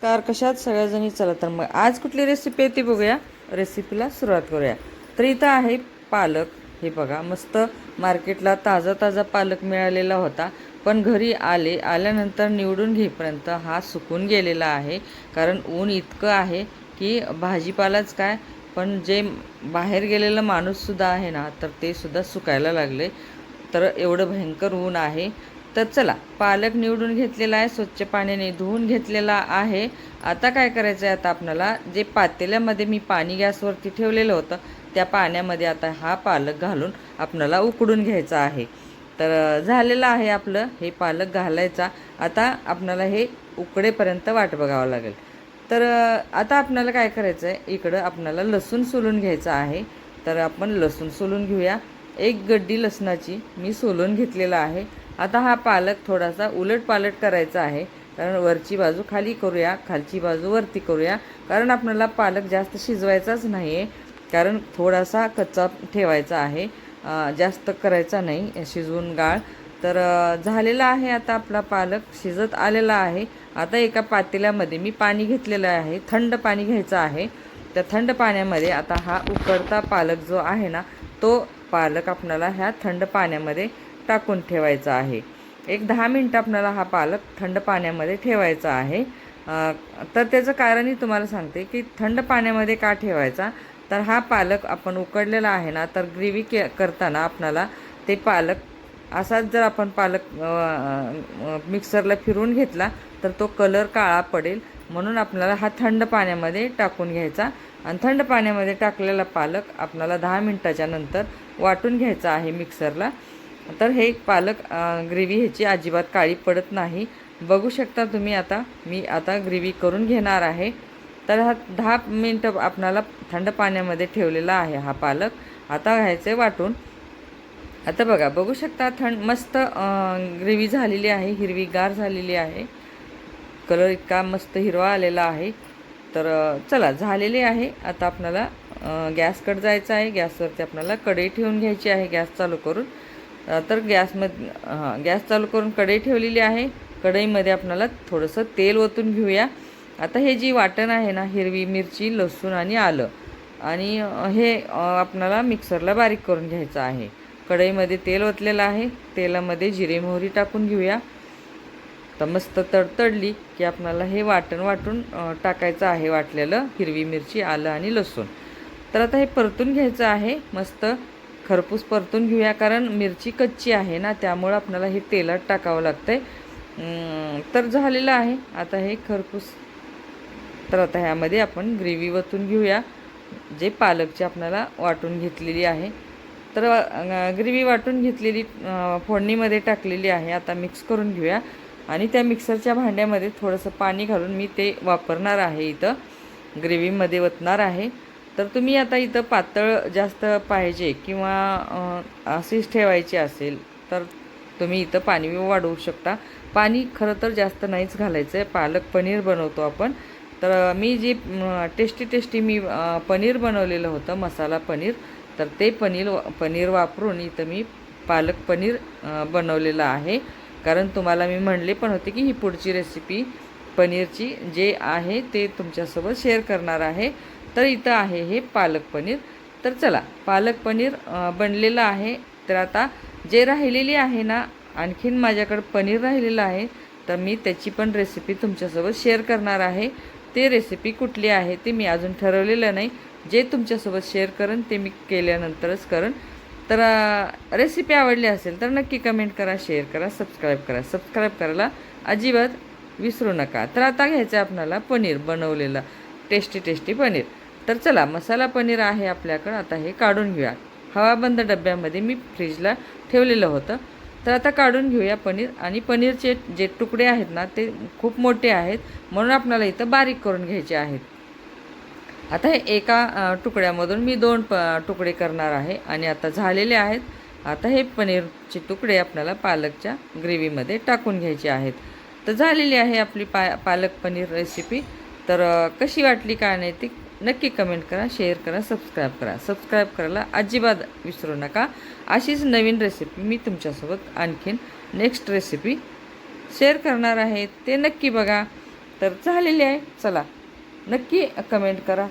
Car कशात सगळ्याजणी चला तर मग आज कुठली रेसिपी आहे ती बघूया. रेसिपीला सुरुवात करूया. तर इथं आहे पालक. हे बघा मस्त मार्केटला ताजा ताजा पालक मिळालेला होता, पण घरी आल्यानंतर निवडून घेईपर्यंत हा सुकून गेलेला आहे. कारण ऊन इतकं आहे की भाजीपालाच काय, पण जे बाहेर गेलेला माणूससुद्धा आहे ना, तर ते सुद्धा सुकायला लागले. तर एवढं भयंकर ऊन आहे. तर चला, पालक निवडून घेतलेला आहे, स्वच्छ पाण्याने धुवून घेतलेला आहे. आता काय करायचं आहे, आता आपल्याला जे पातेल्यामध्ये मी पाणी गॅसवरती ठेवलेलं होतं त्या पाण्यामध्ये आता हा पालक घालून आपल्याला उकडून घ्यायचा आहे. तर झालेलं आहे आपलं हे पालक घालायचा. आता आपल्याला हे उकडेपर्यंत वाट बघावं लागेल. तर आता आपल्याला काय करायचं आहे, इकडं आपल्याला लसूण सोलून घ्यायचं आहे. तर आपण लसूण सोलून घेऊया. एक गड्डी लसणाची मी सोलून घेतलेला आहे. आता हा पालक थोडासा उलटपालट करायचा आहे, कारण वरची बाजू खाली करूया, खालची बाजू वरती करूया. कारण आपल्याला पालक जास्त शिजवायचाच नाही आहे, कारण थोडासा कच्चा ठेवायचा आहे, जास्त करायचा नाही शिजवून गाळ. तर झालेला आहे आता आपला पालक शिजत आलेला आहे. आता एका पातेल्यामध्ये मी पाणी घेतलेलं आहे, थंड पाणी घ्यायचं आहे. त्या थंड पाण्यामध्ये आता हा उकडता पालक जो आहे ना, तो पालक आपल्याला ह्या थंड पाण्यामध्ये टाकून ठेवायचा आहे. एक 10 मिनटं आपल्याला हा पालक थंड पाण्यामध्ये ठेवायचा आहे. तर त्याचं कारणही तुम्हाला सांगते की थंड पाण्यामध्ये का ठेवायचा. तर हा पालक आपण उकडलेला आहे ना, तर ग्रेव्ही करताना आपल्याला ते पालक असाच जर आपण पालक मिक्सरला फिरवून घेतला तर तो कलर काळा पडेल. म्हणून आपल्याला हा थंड पाण्यामध्ये टाकून घ्यायचा आणि थंड पाण्यामध्ये टाकलेला पालक आपल्याला 10 मिनटाच्या नंतर वाटून घ्यायचा आहे मिक्सरला. तर हे पालक ग्रेव्ही ह्याची अजिबात काळी पडत नाही. बघू शकता तुम्ही. आता मी ग्रेव्ही करून घेणार आहे. तर हा 10 मिनटं आपल्याला थंड पाण्यामध्ये ठेवलेला आहे हा पालक. आता घ्यायचं वाटून. आता बघू शकता मस्त ग्रेव्ही झालेली आहे, हिरवीगार झालेली आहे. कलर इतका मस्त हिरवा आलेला आहे. तर चला, झालेली आहे. आता आपल्याला गॅसकडे जायचं आहे. गॅसवरती आपल्याला कढई ठेवून घ्यायची आहे गॅस चालू करून. तर गॅस चालू करून कढई ठेवलेली आहे. कढईमध्ये आपल्याला थोडंसं तेल ओतून घेऊया. आता हे जी वाटण आहे ना, हिरवी मिरची, लसूण आणि आलं, आणि हे आपल्याला मिक्सरला बारीक करून घ्यायचं आहे. कढईमध्ये तेल ओतलेलं आहे. तेलामध्ये जिरे मोहरी टाकून घेऊया. तर मस्त तडतडली की आपल्याला हे वाटून टाकायचं आहे, वाटलेलं हिरवी मिरची, आलं आणि लसूण. तर आता हे परतून घ्यायचं आहे. मस्त खरपूस परतून घेऊया, कारण मिरची कच्ची आहे ना, त्यामुळं आपल्याला हे तेलात टाकावं लागतं आहे. तर झालेलं आहे आता हे खरपूस. तर आता ह्यामध्ये आपण ग्रेव्ही वतून घेऊया, जे पालकची आपल्याला वाटून घेतलेली आहे. तर ग्रेव्ही वाटून घेतलेली फोडणीमध्ये टाकलेली आहे. आता मिक्स करून घेऊया आणि त्या मिक्सरच्या भांड्यामध्ये थोडंसं पाणी घालून मी ते वापरणार आहे, इथं ग्रेव्हीमध्ये वतणार आहे. तर तुम्ही आता इथं पातळ जास्त पाहिजे किंवा अशीच ठेवायची असेल तर तुम्ही इथं पाणी वाढवू शकता. पाणी खरं तर जास्त नाहीच घालायचं आहे, पालक पनीर बनवतो आपण. तर मी जी टेस्टी मी पनीर बनवलेलं होतं, मसाला पनीर, तर ते पनीर वापरून इथं मी पालक पनीर बनवलेलं आहे. कारण तुम्हाला मी म्हणले पण होते की ही पुढची रेसिपी पनीरची जे आहे ते तुमच्यासोबत शेअर करणार आहे. तर इथं आहे हे पालक पनीर. तर चला, पालक पनीर बनलेलं आहे. तर आता जे राहिलेली आहे ना, आणखीन माझ्याकडं पनीर राहिलेलं आहे, तर मी त्याची पण रेसिपी तुमच्यासोबत शेअर करणार आहे. ते रेसिपी कुठली आहे ते मी अजून ठरवलेलं नाही. जे तुमच्यासोबत शेअर करेन ते मी केल्यानंतरच करेन. तर रेसिपी आवडली असेल तर नक्की कमेंट करा, शेअर करा, सबस्क्राईब करा. सबस्क्राईब करायला अजिबात विसरू नका. तर आता घ्यायचं आहे आपल्याला पनीर बनवलेलं, टेस्टी पनीर. तर चला, मसाला पनीर आहे आपल्याकडं. आता हे काढून घेऊया. हवाबंद डब्यामध्ये मी फ्रीजला ठेवलेलं होतं. तर आता काढून घेऊया पनीर. आणि पनीरचे जे तुकडे आहेत ना, ते खूप मोठे आहेत, म्हणून आपल्याला इथं बारीक करून घ्यायचे आहेत. आता हे एका तुकड्यामधून मी 2 तुकडे करणार आहे आणि आता झालेले आहेत. आता हे पनीरचे तुकडे आपल्याला पालकच्या ग्रेव्हीमध्ये टाकून घ्यायचे आहेत. तर झालेली आहे आपली पालक पनीर रेसिपी. तर कशी वाटली काय नाही ती नक्की कमेंट करा, शेअर करा, सबस्क्राईब करा. सबस्क्राईब करायला अजिबात विसरू नका. अशीच नवीन रेसिपी मी तुमच्यासोबत आणखीन नेक्स्ट रेसिपी शेअर करणार आहे, ते नक्की बघा. तर झालेली आहे. चला नक्की कमेंट करा.